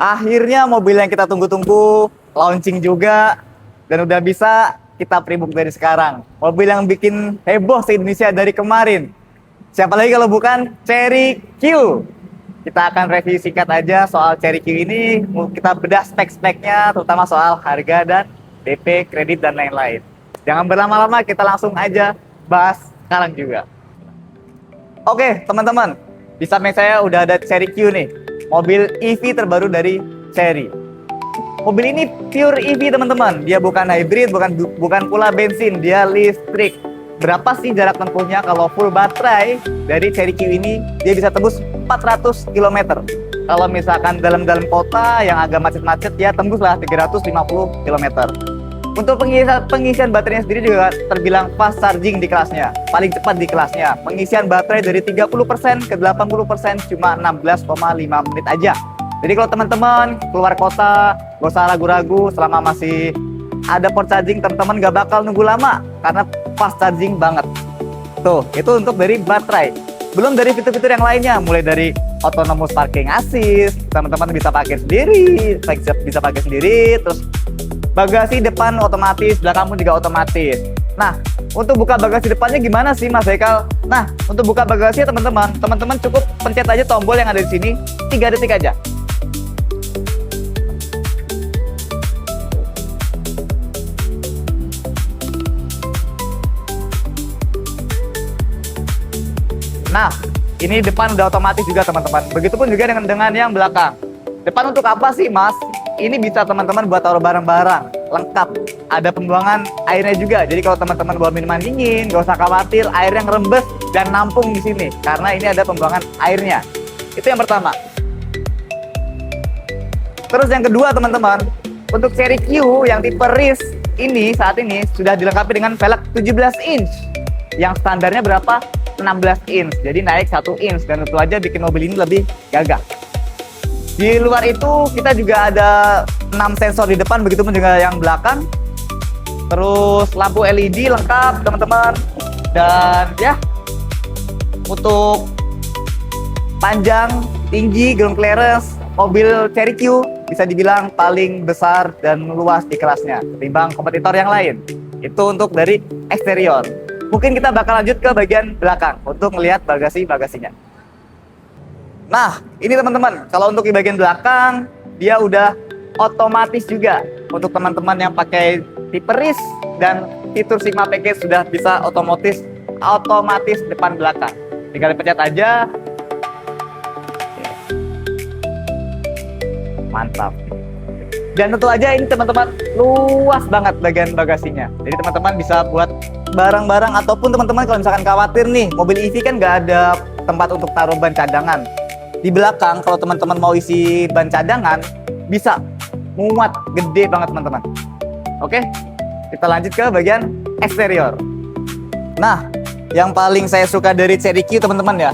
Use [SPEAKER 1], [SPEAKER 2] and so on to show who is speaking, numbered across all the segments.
[SPEAKER 1] Akhirnya mobil yang kita tunggu-tunggu launching juga dan udah bisa kita pre-book dari sekarang. Mobil yang bikin heboh se-Indonesia dari kemarin. Siapa lagi kalau bukan Cherry Q. Kita akan review singkat aja soal Cherry Q ini. Kita bedah spek-speknya, terutama soal harga dan DP, kredit, dan lain-lain. Jangan berlama-lama, kita langsung aja bahas sekarang juga. Oke, teman-teman. Di samping saya udah ada Cherry Q nih. Mobil EV terbaru dari Cherry. Mobil ini pure EV, teman-teman. Dia bukan hybrid, bukan pula bensin, dia listrik. Berapa sih jarak tempuhnya kalau full baterai dari Cherry Q ini? Dia bisa tembus 400 km. Kalau misalkan dalam kota yang agak macet-macet, ya tembuslah 350 km. Untuk pengisian baterainya sendiri juga terbilang fast charging di kelasnya, paling cepat di kelasnya. Pengisian baterai dari 30% ke 80% cuma 16,5 menit aja. Jadi kalau teman-teman keluar kota, gak usah ragu-ragu, selama masih ada port charging, teman-teman gak bakal nunggu lama karena fast charging banget. Tuh, itu untuk dari baterai. Belum dari fitur-fitur yang lainnya, mulai dari autonomous parking assist, teman-teman bisa pakai sendiri, terus bagasi depan otomatis, belakang pun juga otomatis. Nah, untuk buka bagasi depannya gimana sih Mas Haikal? Nah, untuk buka bagasi teman-teman cukup pencet aja tombol yang ada di sini, 3 detik aja. Nah, ini depan udah otomatis juga teman-teman. Begitupun juga dengan yang belakang. Depan untuk apa sih Mas? Ini bisa teman-teman buat taruh barang-barang, lengkap. Ada pembuangan airnya juga. Jadi kalau teman-teman bawa minuman dingin, gak usah khawatir air yang rembes dan nampung di sini, karena ini ada pembuangan airnya. Itu yang pertama. Terus yang kedua teman-teman, untuk Cherry Q yang tipe RIS ini saat ini sudah dilengkapi dengan velg 17 inch. Yang standarnya berapa? 16 inch. Jadi naik 1 inch dan tentu aja bikin mobil ini lebih gagah. Di luar itu kita juga ada 6 sensor di depan, begitupun juga yang belakang. Terus lampu LED lengkap teman-teman. Dan ya, untuk panjang, tinggi, ground clearance, mobil Cherry Q bisa dibilang paling besar dan luas di kelasnya ketimbang kompetitor yang lain. Itu untuk dari eksterior. Mungkin kita bakal lanjut ke bagian belakang untuk melihat bagasi-bagasinya. Nah, ini teman-teman, kalau untuk di bagian belakang, dia udah otomatis juga. Untuk teman-teman yang pakai tipe RIS dan fitur Sigma Package sudah bisa otomatis depan belakang. Tinggal dipencet aja. Mantap. Dan tentu aja ini teman-teman luas banget bagian bagasinya. Jadi teman-teman bisa buat barang-barang, ataupun teman-teman kalau misalkan khawatir nih, mobil EV kan nggak ada tempat untuk taruh ban cadangan. Di belakang kalau teman-teman mau isi ban cadangan, bisa muat gede banget teman-teman. Oke, kita lanjut ke bagian eksterior. Nah, yang paling saya suka dari Cherry Q teman-teman ya,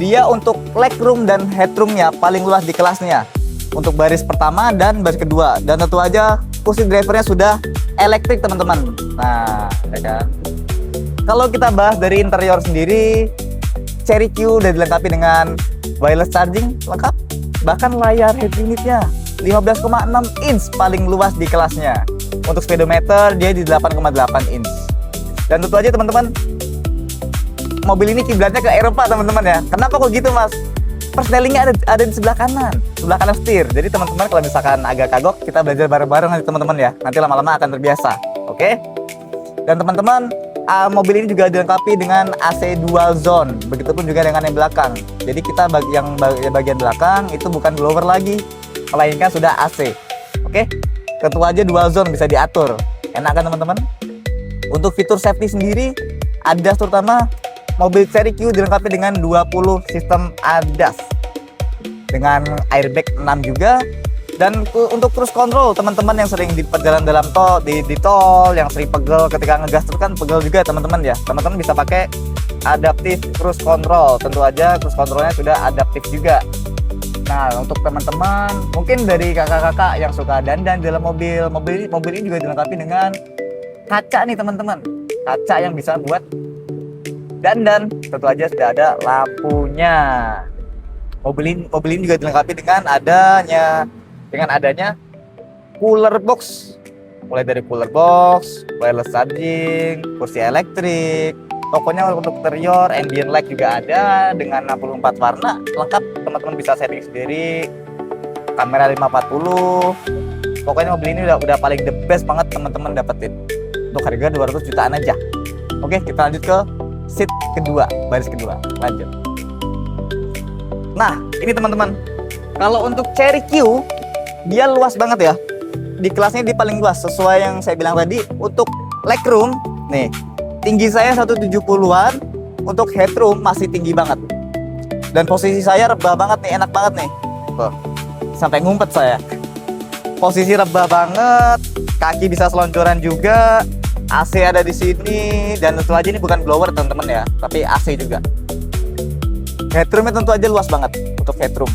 [SPEAKER 1] dia untuk legroom dan headroomnya paling luas di kelasnya. Untuk baris pertama dan baris kedua. Dan tentu aja kursi drivernya sudah elektrik teman-teman. Nah, ya kan. Kalau kita bahas dari interior sendiri, Cherry Q udah dilengkapi dengan wireless charging lengkap, bahkan layar head unitnya 15,6 inch paling luas di kelasnya. Untuk speedometer dia di 8,8 inch. Dan tentu aja teman-teman, mobil ini kiblatnya ke Eropa teman-teman ya. Kenapa kok gitu Mas? Persnelingnya ada di sebelah kanan setir. Jadi teman-teman kalau misalkan agak kagok, kita belajar bareng-bareng nanti teman-teman ya. Nanti lama-lama akan terbiasa. Oke? Dan teman-teman, mobil ini juga dilengkapi dengan AC dual zone. Begitupun juga dengan yang belakang. Jadi kita bagian belakang itu bukan blower lagi, melainkan sudah AC. Oke? Tentu aja dual zone bisa diatur. Enak kan teman-teman? Untuk fitur safety sendiri, ADAS terutama mobil Cherry Q dilengkapi dengan 20 sistem ADAS dengan airbag 6 juga. Dan untuk cruise control, teman-teman yang sering di perjalanan dalam tol, di tol yang sering pegel ketika ngegas terus kan pegel juga teman-teman ya. Teman-teman bisa pakai adaptive cruise control. Tentu aja cruise controlnya sudah adaptif juga. Nah, untuk teman-teman mungkin dari kakak-kakak yang suka dandan dalam mobil ini juga dilengkapi dengan kaca nih teman-teman. Kaca yang bisa buat dandan. Tentu aja sudah ada lampunya. Mobil ini juga dilengkapi dengan adanya dengan adanya cooler box. Mulai dari cooler box, wireless charging, kursi elektrik, pokoknya untuk interior, ambient light juga ada dengan 64 warna lengkap. Teman-teman bisa setting sendiri, kamera 540. Pokoknya mobil ini udah paling the best banget teman-teman dapetin untuk harga 200 jutaan aja. Oke, kita lanjut ke seat kedua, baris kedua. Lanjut. Nah, ini teman-teman, kalau untuk Cherry Q dia luas banget ya. Di kelasnya dia paling luas sesuai yang saya bilang tadi. Untuk legroom nih, tinggi saya 170-an, untuk headroom masih tinggi banget. Dan posisi saya rebah banget nih, enak banget nih. Tuh, sampai ngumpet saya. Posisi rebah banget, kaki bisa selonjoran juga. AC ada di sini, dan tentu aja ini bukan blower teman-teman ya, tapi AC juga. Headroomnya tentu aja luas banget untuk headroom.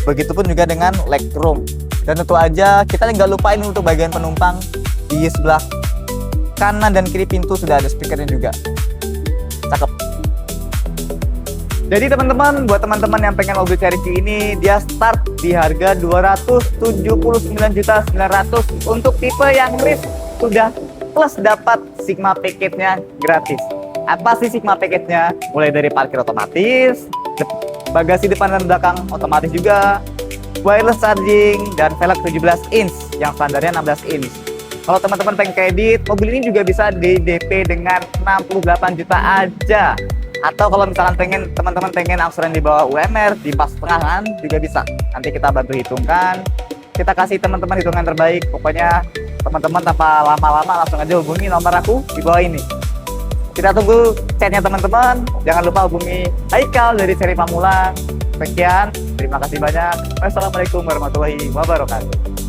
[SPEAKER 1] Begitupun juga dengan legroom. Dan tentu aja kita nggak lupain untuk bagian penumpang, di sebelah kanan dan kiri pintu sudah ada speakernya juga. Cakep. Jadi teman-teman, buat teman-teman yang pengen mobil Cherry Q ini, dia start di harga 279.900.000 untuk tipe yang RIS sudah plus dapat Sigma package-nya gratis. Apa sih Sigma package-nya? Mulai dari parkir otomatis, bagasi depan dan belakang otomatis juga, wireless charging, dan velg 17 inch yang standarnya 16 inch. Kalau teman-teman pengen kredit, mobil ini juga bisa di DP dengan 68 juta aja. Atau kalau misalkan teman-teman pengen angsuran di bawah UMR, di pas tengahan juga bisa. Nanti kita bantu hitungkan, kita kasih teman-teman hitungan terbaik. Pokoknya teman-teman tanpa lama-lama langsung aja hubungi nomor aku di bawah ini. Kita tunggu chatnya teman-teman. Jangan lupa hubungi Haikal dari Seri Pamulang. Sekian, terima kasih banyak. Wassalamualaikum warahmatullahi wabarakatuh.